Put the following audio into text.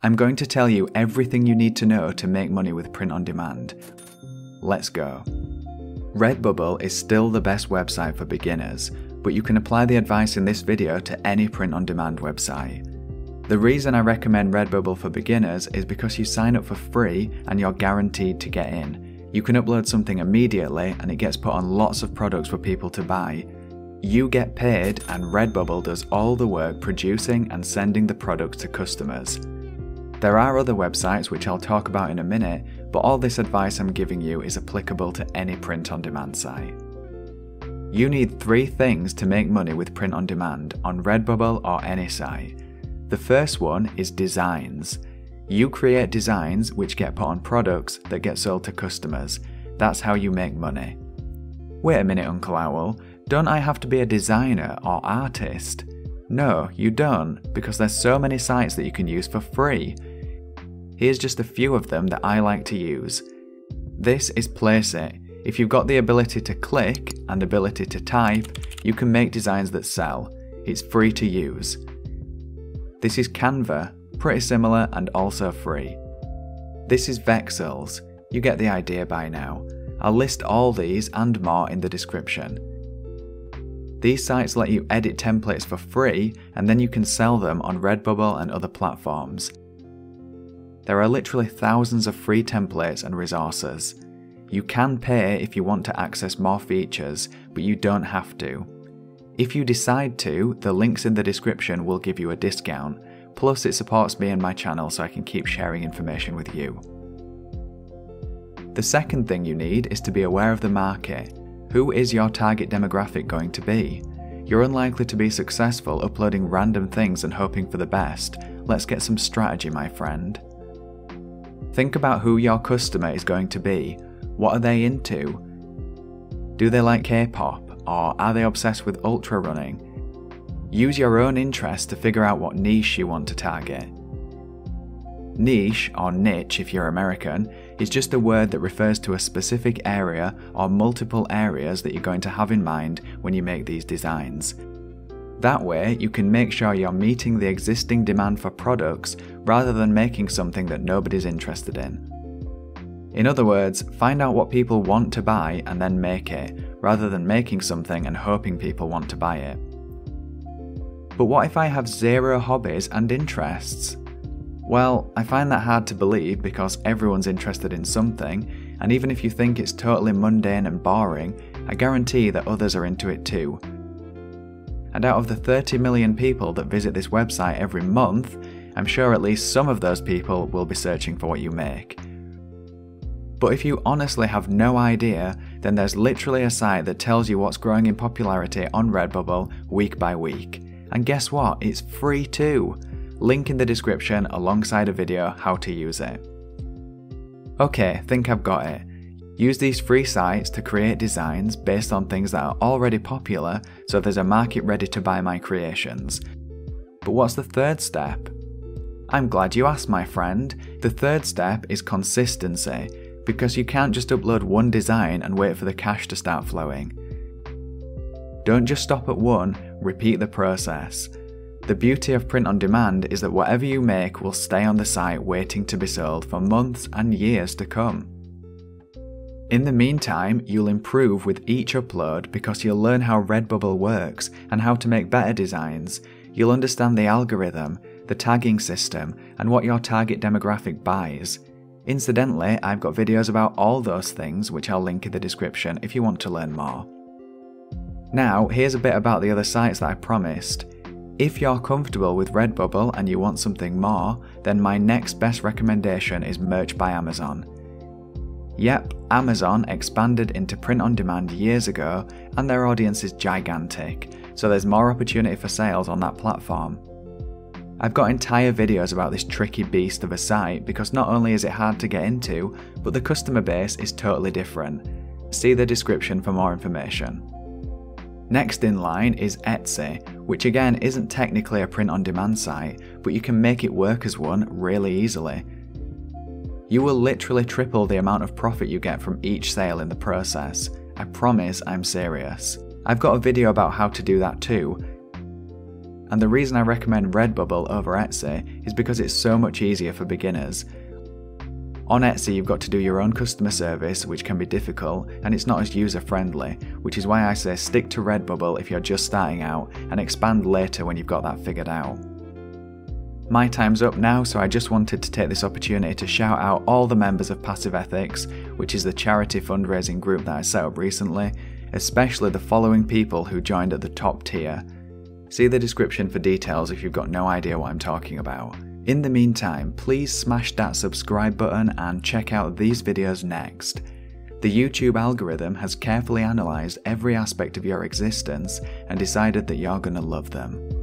I'm going to tell you everything you need to know to make money with print on demand. Let's go. Redbubble is still the best website for beginners, but you can apply the advice in this video to any print on demand website. The reason I recommend Redbubble for beginners is because you sign up for free and you're guaranteed to get in. You can upload something immediately and it gets put on lots of products for people to buy. You get paid and Redbubble does all the work producing and sending the products to customers. There are other websites which I'll talk about in a minute, but all this advice I'm giving you is applicable to any print-on-demand site. You need 3 things to make money with print-on-demand on Redbubble or any site. The first one is designs. You create designs which get put on products that get sold to customers. That's how you make money. Wait a minute, Uncle Owl, don't I have to be a designer or artist? No, you don't, because there's so many sites that you can use for free. Here's just a few of them that I like to use. This is Placeit. If you've got the ability to click and ability to type, you can make designs that sell. It's free to use. This is Canva, pretty similar and also free. This is Vexels. You get the idea by now. I'll list all these and more in the description. These sites let you edit templates for free and then you can sell them on Redbubble and other platforms. There are literally thousands of free templates and resources. You can pay if you want to access more features, but you don't have to. If you decide to, the links in the description will give you a discount, plus it supports me and my channel so I can keep sharing information with you. The second thing you need is to be aware of the market. Who is your target demographic going to be? You're unlikely to be successful uploading random things and hoping for the best. Let's get some strategy, my friend. Think about who your customer is going to be. What are they into? Do they like K-pop, or are they obsessed with ultra running? Use your own interest to figure out what niche you want to target. Niche, or niche if you're American, is just a word that refers to a specific area or multiple areas that you're going to have in mind when you make these designs. That way, you can make sure you're meeting the existing demand for products rather than making something that nobody's interested in. In other words, find out what people want to buy and then make it, rather than making something and hoping people want to buy it. But what if I have 0 hobbies and interests? Well, I find that hard to believe because everyone's interested in something, and even if you think it's totally mundane and boring, I guarantee that others are into it too. And out of the 30 million people that visit this website every month, I'm sure at least some of those people will be searching for what you make. But if you honestly have no idea, then there's literally a site that tells you what's growing in popularity on Redbubble week by week. And guess what? It's free too. Link in the description alongside a video how to use it. Okay, think I've got it. Use these free sites to create designs based on things that are already popular, so there's a market ready to buy my creations. But what's the third step? I'm glad you asked, my friend. The third step is consistency, because you can't just upload one design and wait for the cash to start flowing. Don't just stop at one, repeat the process. The beauty of print on demand is that whatever you make will stay on the site waiting to be sold for months and years to come. In the meantime, you'll improve with each upload because you'll learn how Redbubble works and how to make better designs. You'll understand the algorithm, the tagging system, and what your target demographic buys. Incidentally, I've got videos about all those things which I'll link in the description if you want to learn more. Now, here's a bit about the other sites that I promised. If you're comfortable with Redbubble and you want something more, then my next best recommendation is Merch by Amazon. Yep, Amazon expanded into print on demand years ago and their audience is gigantic, so there's more opportunity for sales on that platform. I've got entire videos about this tricky beast of a site because not only is it hard to get into, but the customer base is totally different. See the description for more information. Next in line is Etsy, which again isn't technically a print on demand site, but you can make it work as one really easily. You will literally triple the amount of profit you get from each sale in the process. I promise I'm serious. I've got a video about how to do that too. And the reason I recommend Redbubble over Etsy is because it's so much easier for beginners. On Etsy, you've got to do your own customer service, which can be difficult, and it's not as user-friendly, which is why I say stick to Redbubble if you're just starting out, and expand later when you've got that figured out. My time's up now, so I just wanted to take this opportunity to shout out all the members of Passive Ethics, which is the charity fundraising group that I set up recently, especially the following people who joined at the top tier. See the description for details if you've got no idea what I'm talking about. In the meantime, please smash that subscribe button and check out these videos next. The YouTube algorithm has carefully analysed every aspect of your existence and decided that you're gonna love them.